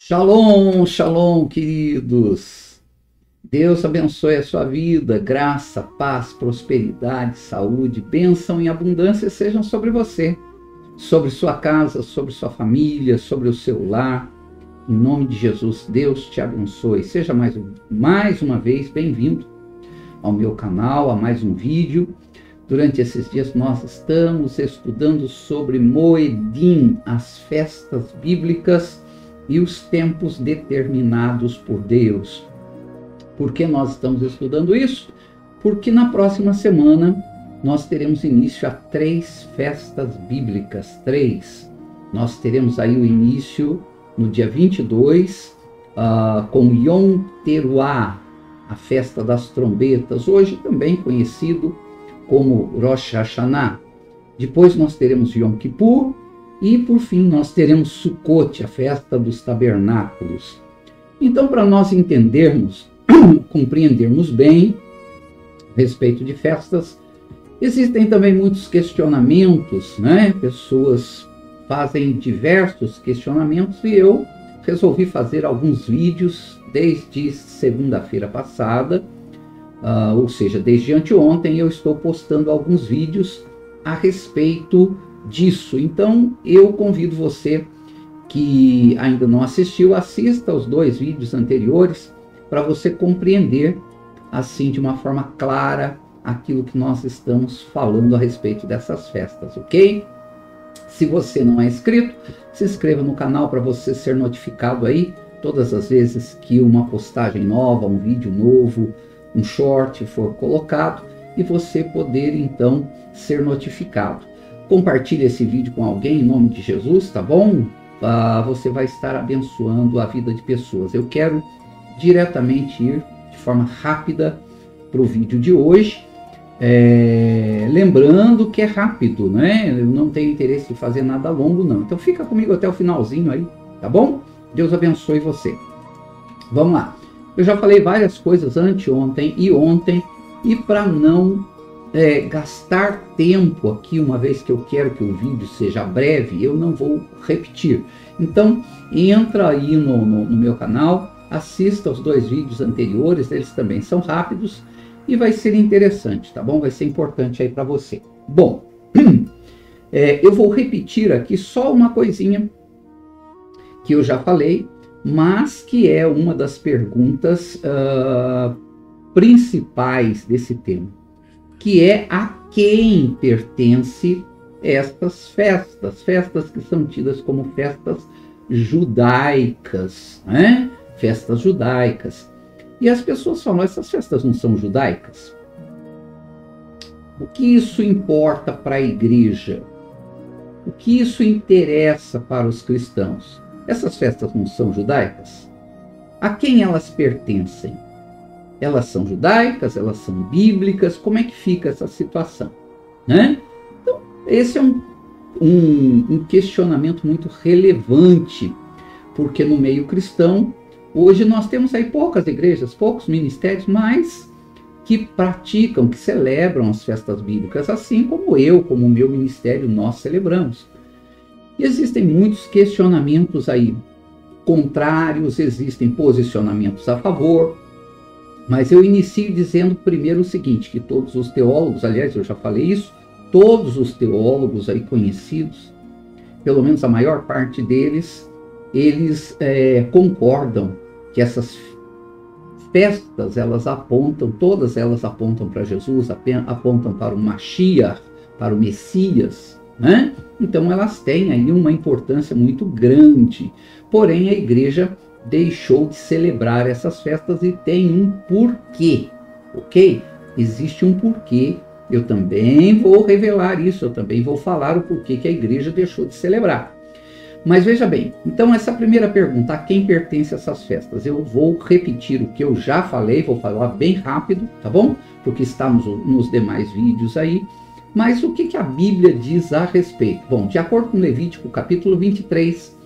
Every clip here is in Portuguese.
Shalom, shalom, queridos. Deus abençoe a sua vida, graça, paz, prosperidade, saúde, bênção e abundância sejam sobre você, sobre sua casa, sobre sua família, sobre o seu lar. Em nome de Jesus, Deus te abençoe. Seja mais uma vez bem-vindo ao meu canal, a mais um vídeo. Durante esses dias nós estamos estudando sobre Moedim, as festas bíblicas e os tempos determinados por Deus. Por que nós estamos estudando isso? Porque na próxima semana nós teremos início a 3 festas bíblicas, 3. Nós teremos aí o início no dia 22, com Yom Teruah, a festa das trombetas, hoje também conhecido como Rosh Hashanah. Depois nós teremos Yom Kippur e, por fim, nós teremos Sukkot, a festa dos tabernáculos. Então, para nós entendermos, compreendermos bem a respeito de festas, existem também muitos questionamentos, né? Pessoas fazem diversos questionamentos e eu resolvi fazer alguns vídeos desde segunda-feira passada, ou seja, desde anteontem eu estou postando alguns vídeos a respeito disso. Então eu convido você que ainda não assistiu, assista aos 2 vídeos anteriores para você compreender assim de uma forma clara aquilo que nós estamos falando a respeito dessas festas, ok? Se você não é inscrito, se inscreva no canal para você ser notificado aí todas as vezes que uma postagem nova, um vídeo novo, um short for colocado e você poder então ser notificado. Compartilhe esse vídeo com alguém em nome de Jesus, tá bom? Você vai estar abençoando a vida de pessoas. Eu quero diretamente ir de forma rápida para o vídeo de hoje. Lembrando que é rápido, né? Eu não tenho interesse em fazer nada longo, não. Então fica comigo até o finalzinho aí, tá bom? Deus abençoe você. Vamos lá. Eu já falei várias coisas anteontem e ontem, e para não gastar tempo aqui, uma vez que eu quero que o vídeo seja breve, eu não vou repetir. Então, entra aí no meu canal, assista os 2 vídeos anteriores, eles também são rápidos, e vai ser interessante, tá bom? Vai ser importante aí para você. Bom, eu vou repetir aqui só uma coisinha que eu já falei, mas que é uma das perguntas principais desse tema, que é a quem pertence estas festas, festas que são tidas como festas judaicas, né? Festas judaicas. E as pessoas falam, essas festas não são judaicas? O que isso importa para a igreja? O que isso interessa para os cristãos? Essas festas não são judaicas? A quem elas pertencem? Elas são judaicas? Elas são bíblicas? Como é que fica essa situação, né? Então, esse é um questionamento muito relevante, porque no meio cristão, hoje nós temos aí poucas igrejas, poucos ministérios, mas que praticam, que celebram as festas bíblicas, assim como eu, como o meu ministério, nós celebramos. E existem muitos questionamentos aí contrários, existem posicionamentos a favor, mas eu inicio dizendo primeiro o seguinte, que todos os teólogos, aliás, eu já falei isso, todos os teólogos aí conhecidos, pelo menos a maior parte deles, eles concordam que essas festas, elas apontam, todas elas apontam para Jesus, apontam para o Mashiach, para o Messias, né? Então elas têm aí uma importância muito grande. Porém, a igreja deixou de celebrar essas festas e tem um porquê, ok? Existe um porquê. Eu também vou revelar isso, eu também vou falar o porquê que a igreja deixou de celebrar. Mas veja bem, então essa primeira pergunta, a quem pertence essas festas? Eu vou repetir o que eu já falei, vou falar bem rápido, tá bom? Porque está nos demais vídeos aí. Mas o que a Bíblia diz a respeito? Bom, de acordo com Levítico, capítulo 23,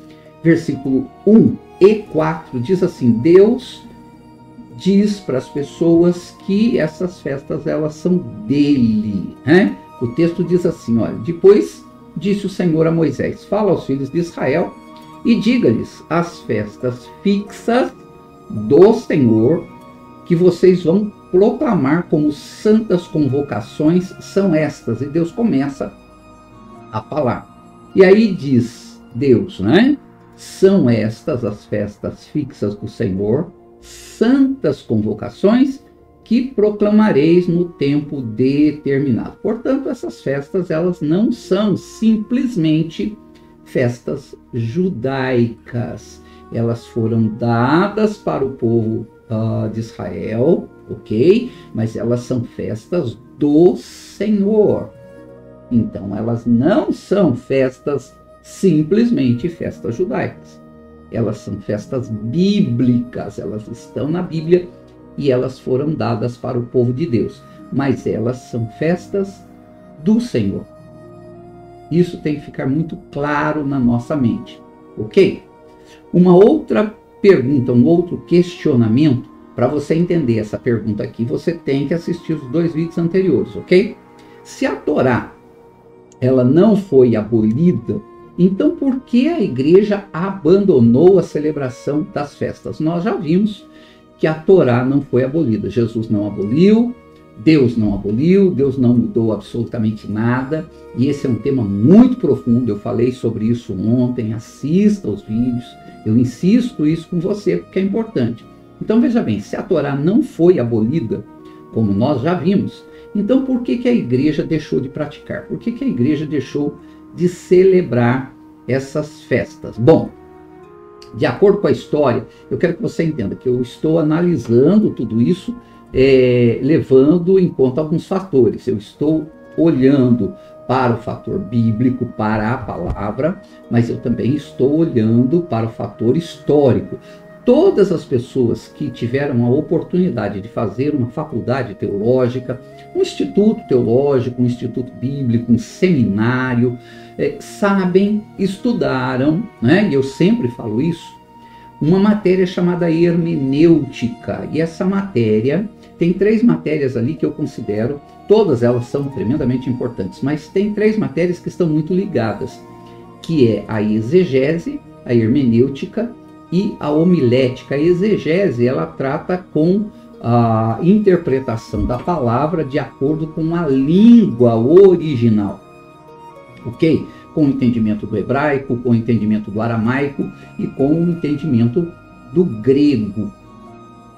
versículo 1 e 4, diz assim, Deus diz para as pessoas que essas festas, elas são dele, né? O texto diz assim, olha, depois disse o Senhor a Moisés, fala aos filhos de Israel E diga-lhes as festas fixas do Senhor, que vocês vão proclamar como santas convocações são estas. E Deus começa a falar. E aí diz Deus, né? São estas as festas fixas do Senhor, santas convocações que proclamareis no tempo determinado. Portanto, essas festas, elas não são simplesmente festas judaicas. Elas foram dadas para o povo de Israel, ok? Mas elas são festas do Senhor. Então, elas não são festas, simplesmente festas judaicas. Elas são festas bíblicas, elas estão na Bíblia e elas foram dadas para o povo de Deus. Mas elas são festas do Senhor. Isso tem que ficar muito claro na nossa mente, ok? Uma outra pergunta, um outro questionamento, para você entender essa pergunta aqui, você tem que assistir os 2 vídeos anteriores, ok? Se a Torá, ela não foi abolida, então por que a igreja abandonou a celebração das festas? Nós já vimos que a Torá não foi abolida. Jesus não aboliu, Deus não aboliu, Deus não mudou absolutamente nada. E esse é um tema muito profundo, eu falei sobre isso ontem, assista os vídeos, eu insisto isso com você porque é importante. Então veja bem, se a Torá não foi abolida, como nós já vimos, então por que a igreja deixou de praticar? Por que a igreja deixou de celebrar essas festas? Bom, de acordo com a história, eu quero que você entenda que eu estou analisando tudo isso, levando em conta alguns fatores. Eu estou olhando para o fator bíblico, para a palavra, mas eu também estou olhando para o fator histórico. Todas as pessoas que tiveram a oportunidade de fazer uma faculdade teológica, um instituto teológico, um instituto bíblico, um seminário, sabem, estudaram, né? E eu sempre falo isso, uma matéria chamada hermenêutica. E essa matéria, tem 3 matérias ali que eu considero, todas elas são tremendamente importantes, mas tem 3 matérias que estão muito ligadas, que é a exegese, a hermenêutica e a homilética. A exegese, ela trata com a interpretação da palavra de acordo com a língua original, ok? Com o entendimento do hebraico, com o entendimento do aramaico e com o entendimento do grego,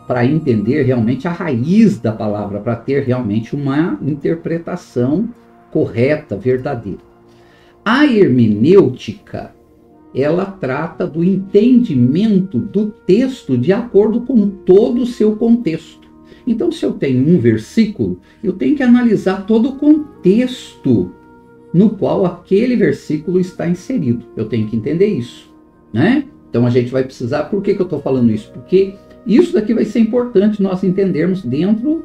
para entender realmente a raiz da palavra, para ter realmente uma interpretação correta, verdadeira. A hermenêutica, ela trata do entendimento do texto de acordo com todo o seu contexto. Então, se eu tenho um versículo, eu tenho que analisar todo o contexto no qual aquele versículo está inserido. Eu tenho que entender isso, né? Então, a gente vai precisar... Por que eu estou falando isso? Porque isso daqui vai ser importante nós entendermos dentro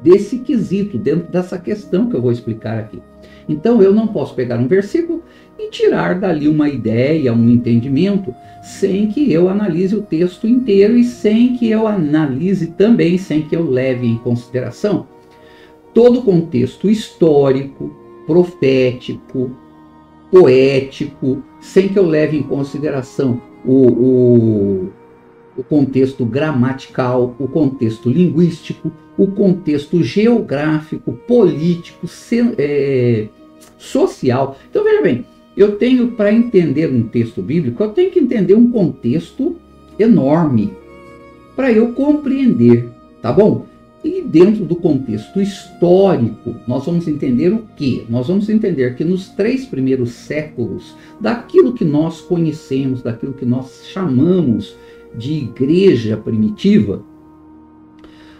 desse quesito, dentro dessa questão que eu vou explicar aqui. Então, eu não posso pegar um versículo e tirar dali uma ideia, um entendimento, sem que eu analise o texto inteiro e sem que eu analise também, sem que eu leve em consideração todo o contexto histórico, profético, poético, sem que eu leve em consideração o contexto gramatical, o contexto linguístico, o contexto geográfico, político, social. Então, veja bem, eu tenho, para entender um texto bíblico, eu tenho que entender um contexto enorme para eu compreender, tá bom? E dentro do contexto histórico, nós vamos entender o quê? Nós vamos entender que nos 3 primeiros séculos, daquilo que nós conhecemos, daquilo que nós chamamos de igreja primitiva,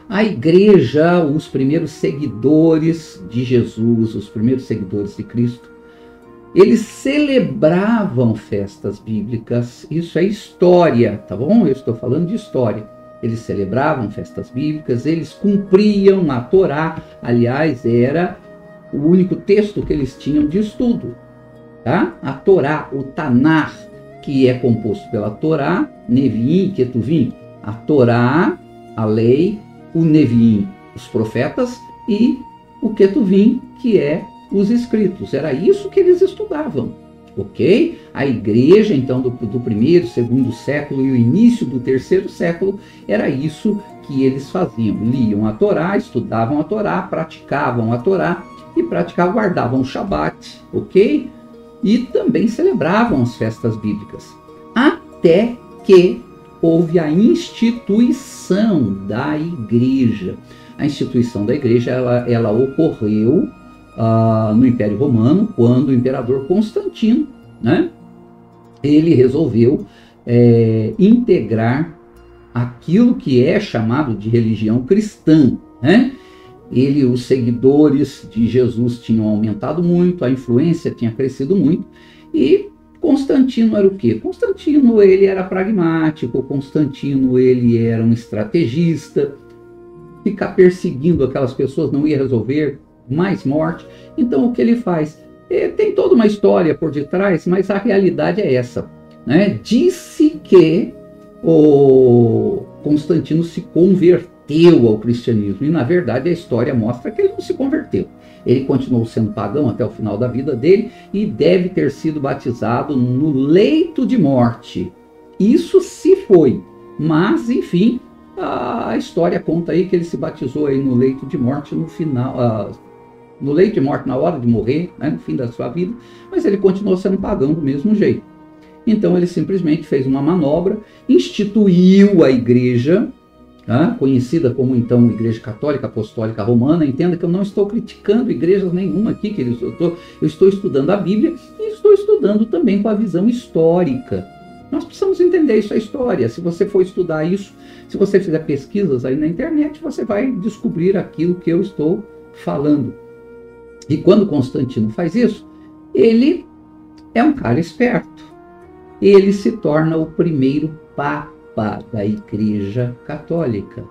a igreja, os primeiros seguidores de Jesus, os primeiros seguidores de Cristo, eles celebravam festas bíblicas. Isso é história, tá bom? Eu estou falando de história. Eles celebravam festas bíblicas, eles cumpriam a Torá. Aliás, era o único texto que eles tinham de estudo, tá? A Torá, o Tanar, que é composto pela Torá, Neviim e Ketuvim. A Torá, a lei, o Neviim, os profetas, e o Ketuvim, que é os escritos. Era isso que eles estudavam. ok? A igreja, então, do primeiro, segundo século e o início do terceiro século, era isso que eles faziam. Liam a Torá, estudavam a Torá, praticavam a Torá e guardavam o Shabat, ok? E também celebravam as festas bíblicas. Até que houve a instituição da igreja. A instituição da igreja, ela ocorreu no Império Romano, quando o imperador Constantino, né, ele resolveu integrar aquilo que é chamado de religião cristã, né? Os seguidores de Jesus tinham aumentado muito, a influência tinha crescido muito, e Constantino era o quê? Constantino, ele era pragmático, Constantino, ele era um estrategista. Ficar perseguindo aquelas pessoas não ia resolver, mais morte. Então o que ele faz? Tem toda uma história por detrás, mas a realidade é essa, né? Disse que o Constantino se converteu ao cristianismo, e na verdade a história mostra que ele não se converteu. Ele continuou sendo pagão até o final da vida dele e deve ter sido batizado no leito de morte. Isso se foi, mas enfim, a história conta aí que ele se batizou aí no leito de morte no final, no leito de morte na hora de morrer, né, no fim da sua vida, mas ele continuou sendo pagão do mesmo jeito. Então ele simplesmente fez uma manobra, instituiu a igreja, conhecida como então Igreja Católica Apostólica Romana. Entenda que eu não estou criticando igrejas nenhuma aqui, queridos. Eu estou estudando a Bíblia e estou estudando também com a visão histórica. Nós precisamos entender isso, a história. Se você for estudar isso, se você fizer pesquisas aí na internet, você vai descobrir aquilo que eu estou falando. E quando Constantino faz isso, ele é um cara esperto. Ele se torna o primeiro papa da Igreja Católica.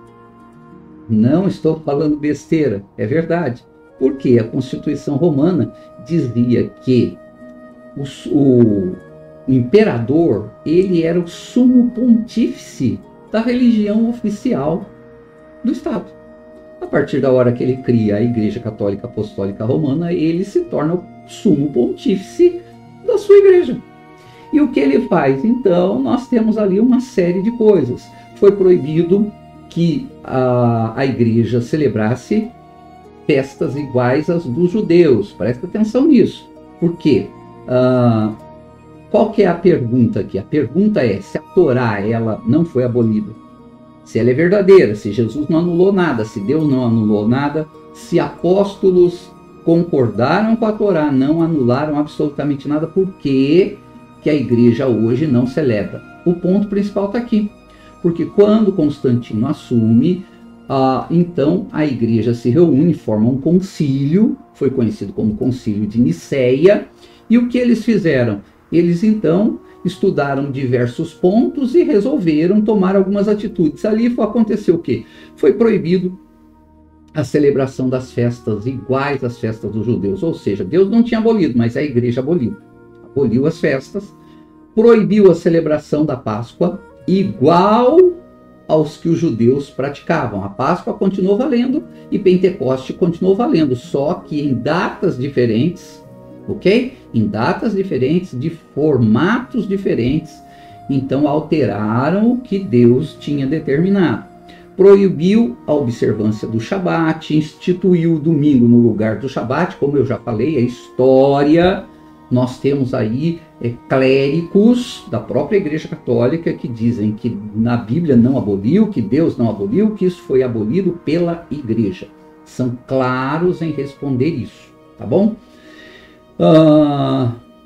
Não estou falando besteira, é verdade. Porque a Constituição Romana dizia que o imperador, ele era o sumo pontífice da religião oficial do Estado. A partir da hora que ele cria a Igreja Católica Apostólica Romana, ele se torna o sumo pontífice da sua igreja. E o que ele faz? Então, nós temos ali uma série de coisas. Foi proibido que a igreja celebrasse festas iguais às dos judeus. Presta atenção nisso. Por quê? Qual que é a pergunta aqui? A pergunta é se a Torá ela não foi abolida. Se ela é verdadeira, se Jesus não anulou nada, se Deus não anulou nada, se apóstolos concordaram com a Torá, não anularam absolutamente nada, por que a igreja hoje não celebra? O ponto principal está aqui. Porque quando Constantino assume, então a igreja se reúne, forma um concílio, foi conhecido como Concílio de Nicéia, e o que eles fizeram? Eles então estudaram diversos pontos e resolveram tomar algumas atitudes. Ali aconteceu o quê? Foi proibido a celebração das festas iguais às festas dos judeus, ou seja, Deus não tinha abolido, mas a igreja aboliu as festas, proibiu a celebração da Páscoa igual aos que os judeus praticavam. A Páscoa continuou valendo e Pentecoste continuou valendo, só que em datas diferentes, ok? Em datas diferentes, de formatos diferentes. Então alteraram o que Deus tinha determinado. Proibiu a observância do Shabat, instituiu o domingo no lugar do Shabat, como eu já falei, a história. Nós temos aí clérigos da própria Igreja Católica que dizem que na Bíblia não aboliu, que Deus não aboliu, que isso foi abolido pela Igreja. São claros em responder isso, tá bom?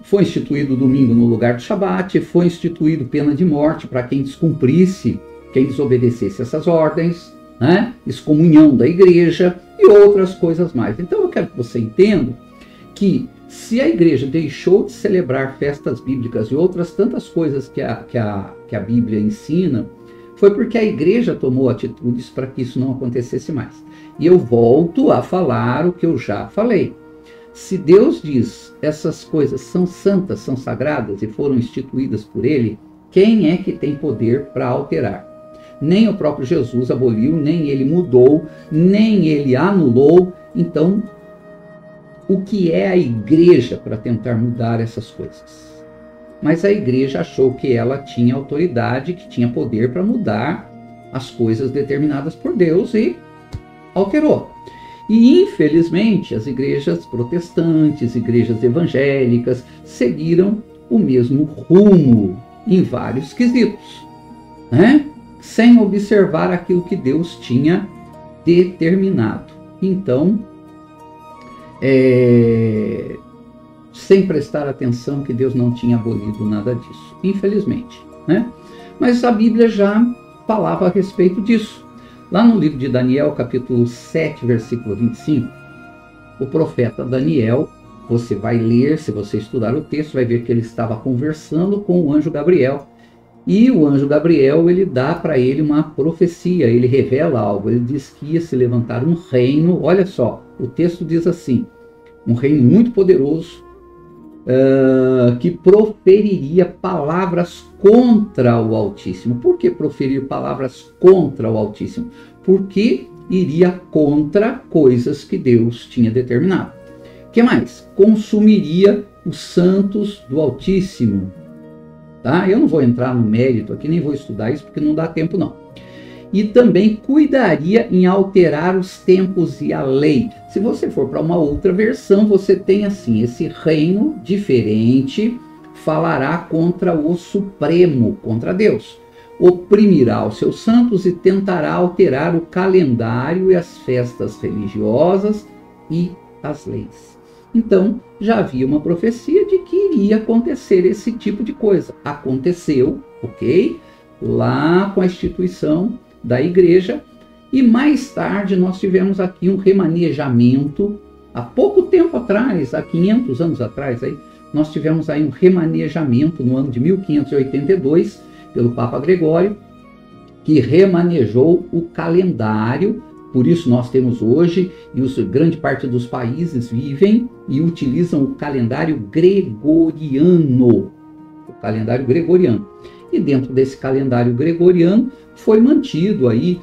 Foi instituído o domingo no lugar do Shabat, foi instituído pena de morte para quem descumprisse, quem desobedecesse essas ordens, né? Excomunhão da igreja e outras coisas mais. Então eu quero que você entenda que se a igreja deixou de celebrar festas bíblicas e outras tantas coisas que a Bíblia ensina, foi porque a igreja tomou atitudes para que isso não acontecesse mais. E eu volto a falar o que eu já falei. Se Deus diz essas coisas são santas, são sagradas e foram instituídas por Ele, quem é que tem poder para alterar? Nem o próprio Jesus aboliu, nem Ele mudou, nem Ele anulou. Então, o que é a igreja para tentar mudar essas coisas. Mas a igreja achou que ela tinha autoridade, que tinha poder para mudar as coisas determinadas por Deus e alterou. E, infelizmente, as igrejas protestantes, igrejas evangélicas, seguiram o mesmo rumo em vários quesitos, né? Sem observar aquilo que Deus tinha determinado. Então, sem prestar atenção que Deus não tinha abolido nada disso, infelizmente, né? Mas a Bíblia já falava a respeito disso. Lá no livro de Daniel, capítulo 7, versículo 25, o profeta Daniel, você vai ler, se você estudar o texto, vai ver que ele estava conversando com o anjo Gabriel. E o anjo Gabriel, ele dá para ele uma profecia, ele revela algo. Ele diz que ia se levantar um reino, olha só, o texto diz assim, um reino muito poderoso, que proferiria palavras contra o Altíssimo. Por que proferir palavras contra o Altíssimo? Porque iria contra coisas que Deus tinha determinado. O que mais? Consumiria os santos do Altíssimo. Tá? Eu não vou entrar no mérito aqui, nem vou estudar isso, porque não dá tempo não. E também cuidaria em alterar os tempos e a lei. Se você for para uma outra versão, você tem assim, esse reino diferente falará contra o Supremo, contra Deus. Oprimirá os seus santos e tentará alterar o calendário e as festas religiosas e as leis. Então, já havia uma profecia de que iria acontecer esse tipo de coisa. Aconteceu, ok? Lá com a instituição da igreja, e mais tarde nós tivemos aqui um remanejamento, há pouco tempo atrás, há 500 anos atrás, aí, nós tivemos aí um remanejamento no ano de 1582, pelo Papa Gregório, que remanejou o calendário, por isso nós temos hoje, e grande parte dos países vivem e utilizam o calendário gregoriano, E dentro desse calendário gregoriano foi mantido aí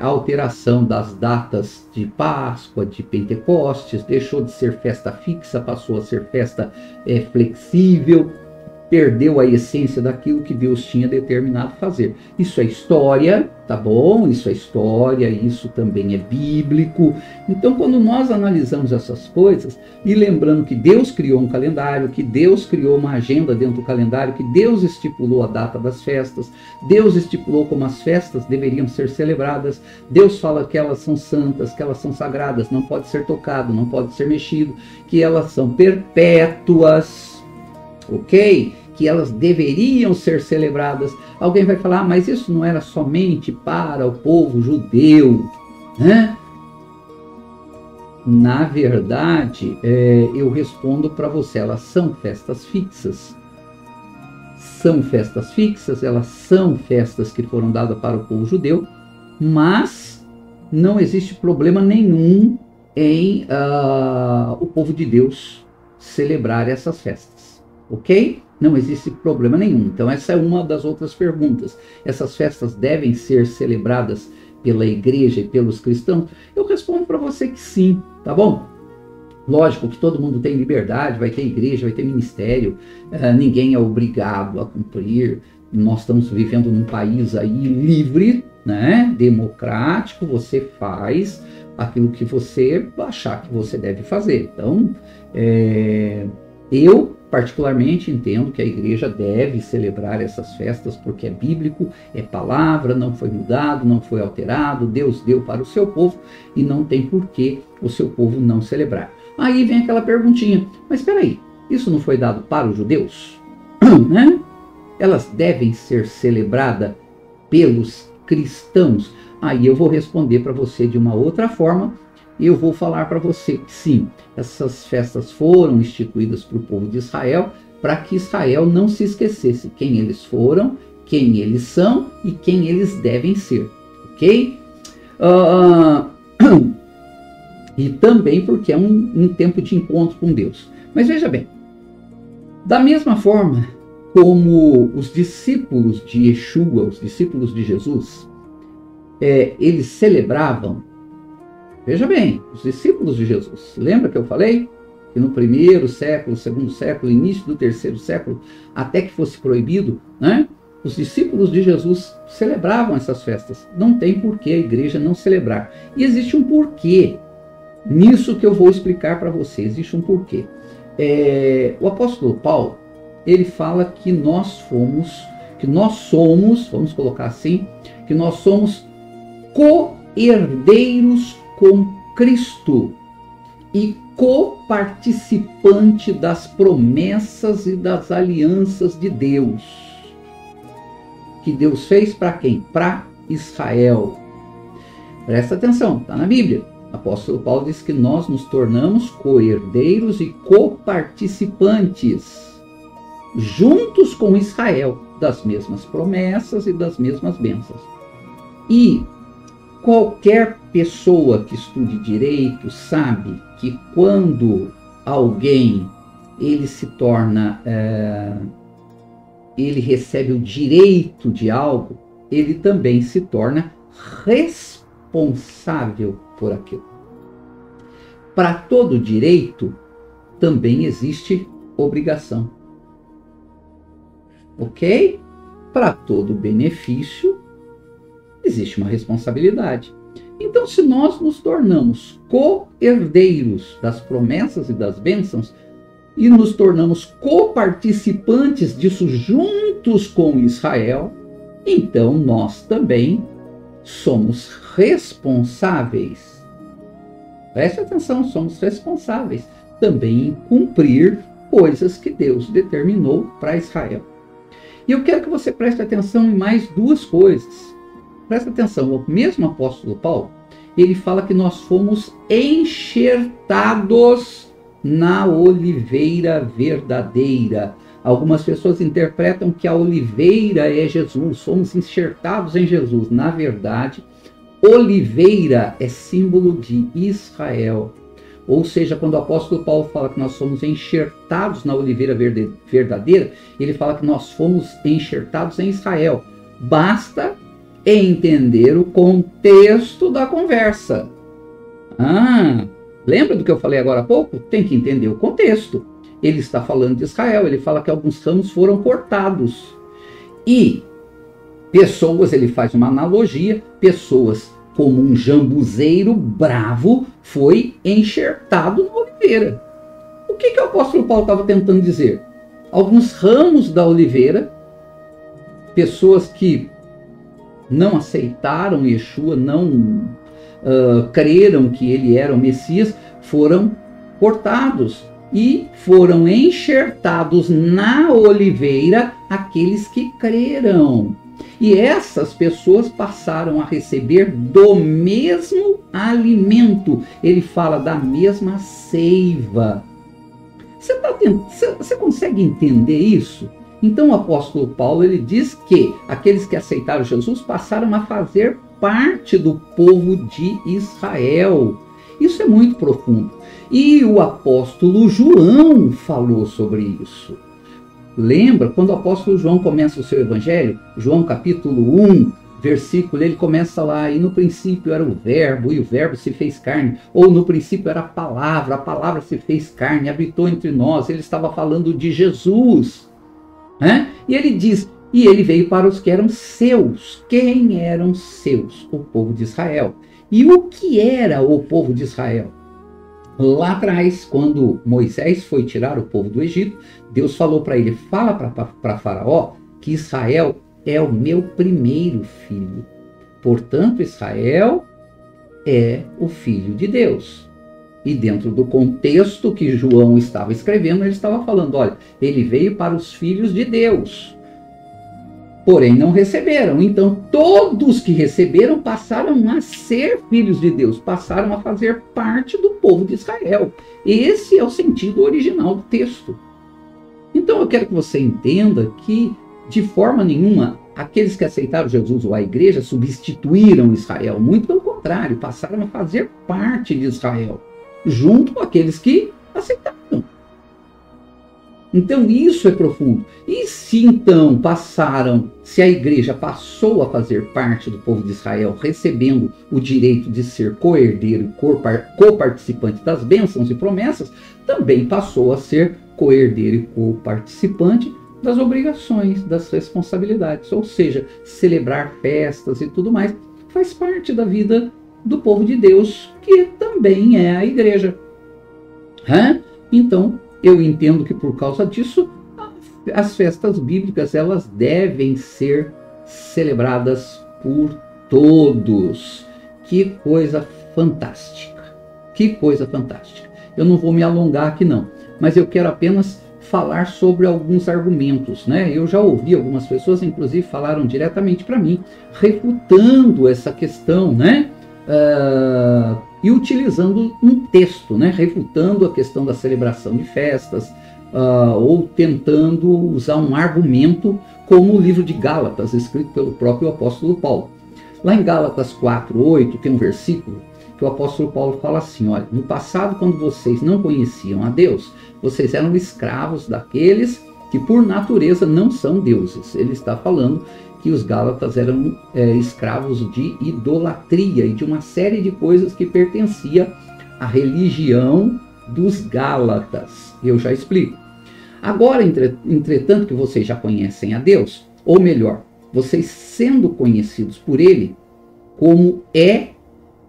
a alteração das datas de Páscoa, de Pentecostes, deixou de ser festa fixa, passou a ser festa flexível, perdeu a essência daquilo que Deus tinha determinado fazer. Isso é história, tá bom? Isso é história, isso também é bíblico. Então, quando nós analisamos essas coisas, e lembrando que Deus criou um calendário, que Deus criou uma agenda dentro do calendário, que Deus estipulou a data das festas, Deus estipulou como as festas deveriam ser celebradas, Deus fala que elas são santas, que elas são sagradas, não pode ser tocado, não pode ser mexido, que elas são perpétuas, ok? Que elas deveriam ser celebradas. Alguém vai falar, mas isso não era somente para o povo judeu, né? Na verdade, eu respondo para você, elas são festas fixas. São festas fixas, elas são festas que foram dadas para o povo judeu, mas não existe problema nenhum em o povo de Deus celebrar essas festas, ok? Não existe problema nenhum. Então essa é uma das outras perguntas. Essas festas devem ser celebradas pela igreja e pelos cristãos? Eu respondo para você que sim, tá bom? Lógico que todo mundo tem liberdade, vai ter igreja, vai ter ministério, ninguém é obrigado a cumprir. Nós estamos vivendo num país aí livre, né, democrático, você faz aquilo que você achar que você deve fazer. Então, eu particularmente entendo que a igreja deve celebrar essas festas porque é bíblico, é palavra, não foi mudado, não foi alterado, Deus deu para o seu povo e não tem por que o seu povo não celebrar. Aí vem aquela perguntinha, mas espera aí, isso não foi dado para os judeus? Né? Elas devem ser celebradas pelos cristãos? Aí eu vou responder para você de uma outra forma. Eu vou falar para você que sim, essas festas foram instituídas para o povo de Israel, para que Israel não se esquecesse quem eles foram, quem eles são e quem eles devem ser, ok? E também porque é um tempo de encontro com Deus. Mas veja bem, da mesma forma como os discípulos de Yeshua, os discípulos de Jesus, eles celebravam Veja bem, os discípulos de Jesus. Lembra que eu falei que no primeiro século, segundo século, início do terceiro século, até que fosse proibido, né? Os discípulos de Jesus celebravam essas festas. Não tem porquê a igreja não celebrar. E existe um porquê nisso que eu vou explicar para você. Existe um porquê. O apóstolo Paulo, ele fala que nós somos, vamos colocar assim, que nós somos co-herdeiros com Cristo e coparticipante das promessas e das alianças de Deus. Que Deus fez para quem? Para Israel. Presta atenção, está na Bíblia. O apóstolo Paulo diz que nós nos tornamos co-herdeiros e coparticipantes, juntos com Israel, das mesmas promessas e das mesmas bênçãos. E qualquer pessoa que estude direito sabe que quando alguém ele se torna, ele recebe o direito de algo, ele também se torna responsável por aquilo. Para todo direito também existe obrigação. Ok? Para todo benefício existe uma responsabilidade. Então, se nós nos tornamos co-herdeiros das promessas e das bênçãos e nos tornamos coparticipantes disso juntos com Israel, então nós também somos responsáveis. Preste atenção, somos responsáveis também em cumprir coisas que Deus determinou para Israel. E eu quero que você preste atenção em mais duas coisas. Presta atenção, o mesmo apóstolo Paulo, ele fala que nós fomos enxertados na oliveira verdadeira. Algumas pessoas interpretam que a oliveira é Jesus, fomos enxertados em Jesus. Na verdade, oliveira é símbolo de Israel. Ou seja, quando o apóstolo Paulo fala que nós somos enxertados na oliveira verdadeira, ele fala que nós fomos enxertados em Israel. Basta entender o contexto da conversa. Lembra do que eu falei agora há pouco? Tem que entender o contexto. Ele está falando de Israel, ele fala que alguns ramos foram cortados. E pessoas, ele faz uma analogia, pessoas como um jambuzeiro bravo foi enxertado na oliveira. O que o apóstolo Paulo estava tentando dizer? Alguns ramos da oliveira, pessoas que não aceitaram Yeshua, não creram que ele era o Messias, foram cortados e foram enxertados na oliveira aqueles que creram. E essas pessoas passaram a receber do mesmo alimento. Ele fala da mesma seiva. Você consegue entender isso? Então o apóstolo Paulo ele diz que aqueles que aceitaram Jesus passaram a fazer parte do povo de Israel. Isso é muito profundo. E o apóstolo João falou sobre isso. Lembra, quando o apóstolo João começa o seu evangelho, João capítulo 1, versículo, ele começa lá, e no princípio era o verbo, e o verbo se fez carne, ou no princípio era a palavra se fez carne, habitou entre nós. Ele estava falando de Jesus, né? E ele diz, e ele veio para os que eram seus. Quem eram seus? O povo de Israel. E o que era o povo de Israel? Lá atrás, quando Moisés foi tirar o povo do Egito, Deus falou para ele, fala para Faraó que Israel é o meu primeiro filho. Portanto, Israel é o filho de Deus. E dentro do contexto que João estava escrevendo, ele estava falando, olha, ele veio para os filhos de Deus. Porém, não receberam. Então, todos que receberam passaram a ser filhos de Deus, passaram a fazer parte do povo de Israel. Esse é o sentido original do texto. Então, eu quero que você entenda que, de forma nenhuma, aqueles que aceitaram Jesus ou a igreja substituíram Israel. Muito pelo contrário, passaram a fazer parte de Israel, junto com aqueles que aceitaram. Então, isso é profundo. E se Se então se a igreja passou a fazer parte do povo de Israel, recebendo o direito de ser co-herdeiro e co-participante das bênçãos e promessas, também passou a ser co-herdeiro e co-participante das obrigações, das responsabilidades, ou seja, celebrar festas e tudo mais, faz parte da vida do povo de Deus, que também é a igreja. Então, eu entendo que por causa disso, as festas bíblicas, elas devem ser celebradas por todos. Que coisa fantástica! Que coisa fantástica! Eu não vou me alongar aqui não, mas eu quero apenas falar sobre alguns argumentos, né? Eu já ouvi algumas pessoas, inclusive, falaram diretamente para mim, refutando essa questão, né? E utilizando um texto, né? Refutando a questão da celebração de festas, ou tentando usar um argumento como o livro de Gálatas, escrito pelo próprio apóstolo Paulo. Lá em Gálatas 4:8 tem um versículo que o apóstolo Paulo fala assim, olha, no passado, quando vocês não conheciam a Deus, vocês eram escravos daqueles que por natureza não são deuses. Ele está falando que os Gálatas eram escravos de idolatria e de uma série de coisas que pertencia à religião dos Gálatas. Eu já explico. Agora, entretanto, que vocês já conhecem a Deus, ou melhor, vocês sendo conhecidos por Ele, como é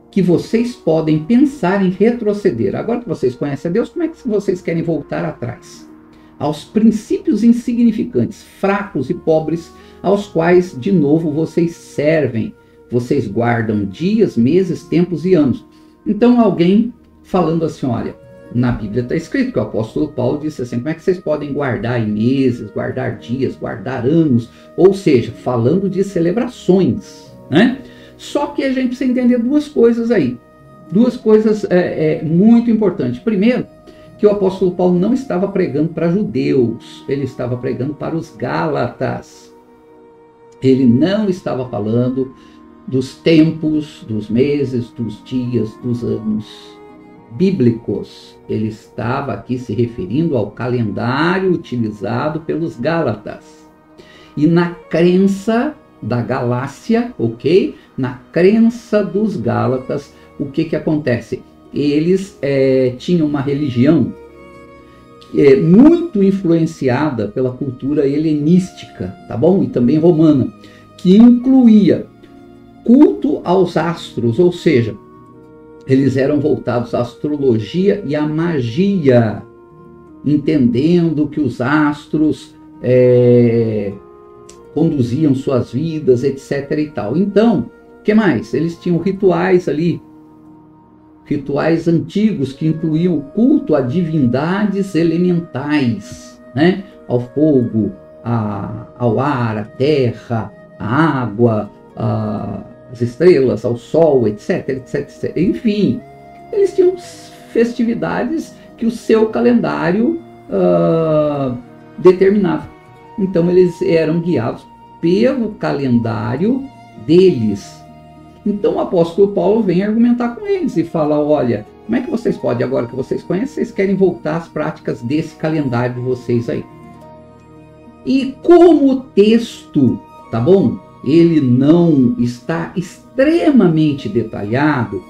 que vocês podem pensar em retroceder? Agora que vocês conhecem a Deus, como é que vocês querem voltar atrás? Aos princípios insignificantes, fracos e pobres, aos quais, de novo, vocês servem. Vocês guardam dias, meses, tempos e anos. Então, alguém falando assim, olha, na Bíblia está escrito que o apóstolo Paulo disse assim, como é que vocês podem guardar meses, guardar dias, guardar anos? Ou seja, falando de celebrações, né? Só que a gente precisa entender duas coisas aí. Duas coisas muito importantes. Primeiro, que o apóstolo Paulo não estava pregando para judeus, ele estava pregando para os Gálatas. Ele não estava falando dos tempos, dos meses, dos dias, dos anos bíblicos. Ele estava aqui se referindo ao calendário utilizado pelos Gálatas. E na crença da Galácia, ok? Na crença dos Gálatas, o que acontece? Eles tinham uma religião muito influenciada pela cultura helenística, tá bom? E também romana, que incluía culto aos astros, ou seja, eles eram voltados à astrologia e à magia, entendendo que os astros conduziam suas vidas, etc. e tal. Então, o que mais? Eles tinham rituais ali, rituais antigos que incluíam o culto a divindades elementais, né? Ao fogo, ao ar, à terra, à água, as estrelas, ao sol, etc, etc, etc. Enfim, eles tinham festividades que o seu calendário determinava. Então eles eram guiados pelo calendário deles. Então o apóstolo Paulo vem argumentar com eles e fala, olha, como é que vocês podem, agora que vocês conhecem, vocês querem voltar às práticas desse calendário de vocês aí? E como o texto, tá bom? Ele não está extremamente detalhado,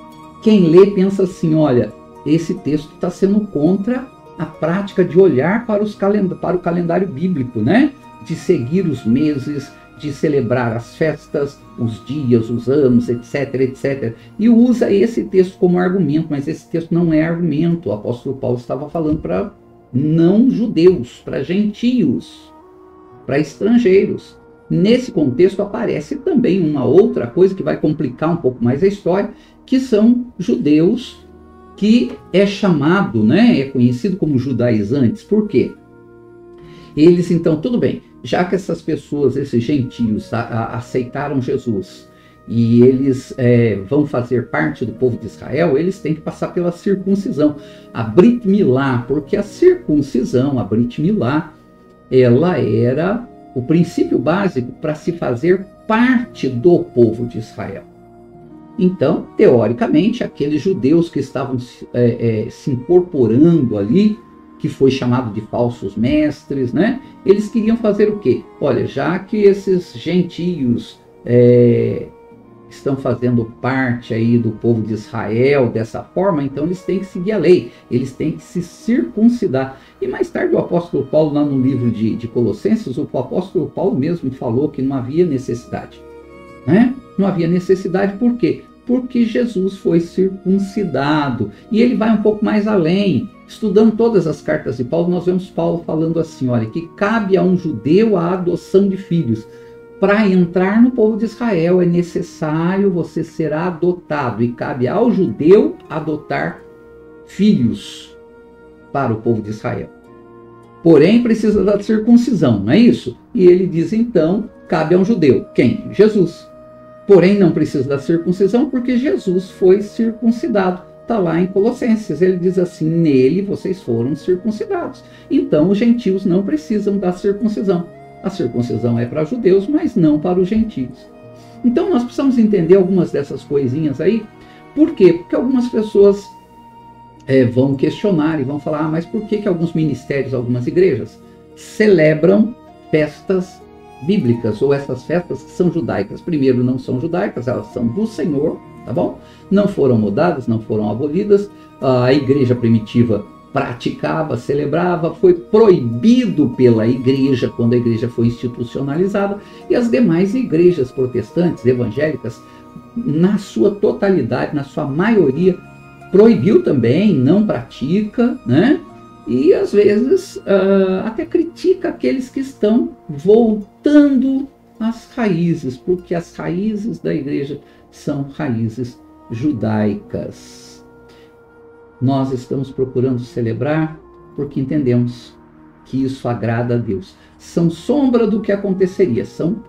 quem lê pensa assim, olha, esse texto está sendo contra a prática de olhar para o calendário bíblico, né? De seguir os meses, de celebrar as festas, os dias, os anos, etc, etc. E usa esse texto como argumento, mas esse texto não é argumento. O apóstolo Paulo estava falando para não judeus, para gentios, para estrangeiros. Nesse contexto aparece também uma outra coisa que vai complicar um pouco mais a história, que são judeus que é chamado, né, é conhecido como judaizantes. Por quê? Eles então, tudo bem, já que essas pessoas, esses gentios aceitaram Jesus e eles vão fazer parte do povo de Israel, eles têm que passar pela circuncisão, a Brit Milá, porque a circuncisão, a Brit Milá, ela era o princípio básico para se fazer parte do povo de Israel. Então, teoricamente, aqueles judeus que estavam se incorporando ali, que foi chamado de falsos mestres, né? Eles queriam fazer o quê? Olha, já que esses gentios estão fazendo parte aí do povo de Israel dessa forma, então eles têm que seguir a lei, eles têm que se circuncidar. E mais tarde o apóstolo Paulo, lá no livro de Colossenses, o apóstolo Paulo mesmo falou que não havia necessidade, né? Não havia necessidade, por quê? Porque Jesus foi circuncidado. E ele vai um pouco mais além. Estudando todas as cartas de Paulo, nós vemos Paulo falando assim, olha, que cabe a um judeu a adoção de filhos. Para entrar no povo de Israel é necessário você ser adotado. E cabe ao judeu adotar filhos para o povo de Israel. Porém, precisa da circuncisão, não é isso? E ele diz, então, cabe a um judeu. Quem? Jesus. Porém, não precisa da circuncisão porque Jesus foi circuncidado. Está lá em Colossenses. Ele diz assim, nele vocês foram circuncidados. Então, os gentios não precisam da circuncisão. A circuncisão é para judeus, mas não para os gentios. Então, nós precisamos entender algumas dessas coisinhas aí. Por quê? Porque algumas pessoas vão questionar e vão falar, mas por que alguns ministérios, algumas igrejas celebram festas bíblicas, ou essas festas que são judaicas? Primeiro, não são judaicas, elas são do Senhor, tá bom? Não foram mudadas, não foram abolidas. A igreja primitiva praticava, celebrava, foi proibido pela igreja quando a igreja foi institucionalizada, e as demais igrejas protestantes, evangélicas, na sua totalidade, na sua maioria, proibiu também, não pratica, né? E às vezes até critica aqueles que estão voltando às raízes, porque as raízes da igreja são raízes judaicas. Nós estamos procurando celebrar porque entendemos que isso agrada a Deus. São sombra do que aconteceria, são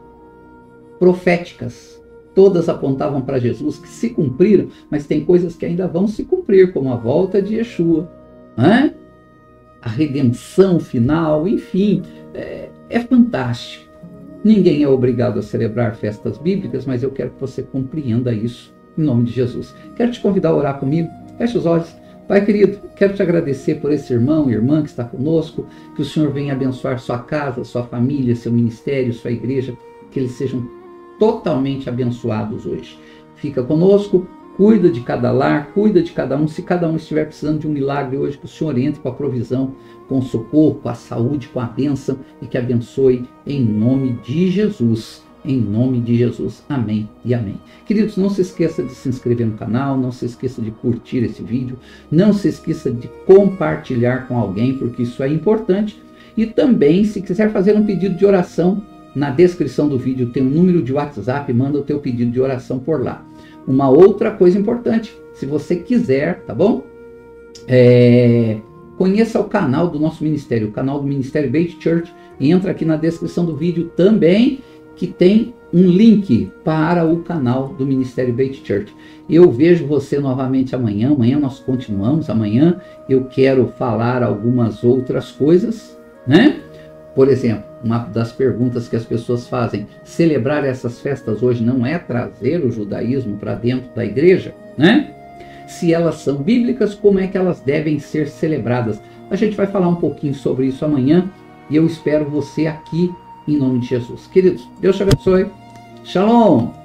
proféticas. Todas apontavam para Jesus, que se cumpriram, mas tem coisas que ainda vão se cumprir, como a volta de Yeshua, né? A redenção final, enfim, é fantástico. Ninguém é obrigado a celebrar festas bíblicas, mas eu quero que você compreenda isso, em nome de Jesus. Quero te convidar a orar comigo. Feche os olhos. Pai querido, quero te agradecer por esse irmão e irmã que está conosco, que o Senhor venha abençoar sua casa, sua família, seu ministério, sua igreja, que eles sejam totalmente abençoados hoje. Fica conosco, cuida de cada lar, cuida de cada um. Se cada um estiver precisando de um milagre hoje, que o Senhor entre com a provisão, com o socorro, com a saúde, com a bênção, e que abençoe em nome de Jesus. Em nome de Jesus. Amém e amém. Queridos, não se esqueça de se inscrever no canal, não se esqueça de curtir esse vídeo, não se esqueça de compartilhar com alguém, porque isso é importante. E também, se quiser fazer um pedido de oração, na descrição do vídeo tem um número de WhatsApp, manda o teu pedido de oração por lá. Uma outra coisa importante, se você quiser, tá bom? Conheça o canal do nosso ministério, o canal do Ministério Beit Church, e entra aqui na descrição do vídeo também, que tem um link para o canal do Ministério Beit Church. Eu vejo você novamente amanhã. Amanhã nós continuamos. Amanhã eu quero falar algumas outras coisas, né? Por exemplo, uma das perguntas que as pessoas fazem: celebrar essas festas hoje não é trazer o judaísmo para dentro da igreja, né? Se elas são bíblicas, como é que elas devem ser celebradas? A gente vai falar um pouquinho sobre isso amanhã, e eu espero você aqui em nome de Jesus. Queridos, Deus te abençoe. Shalom!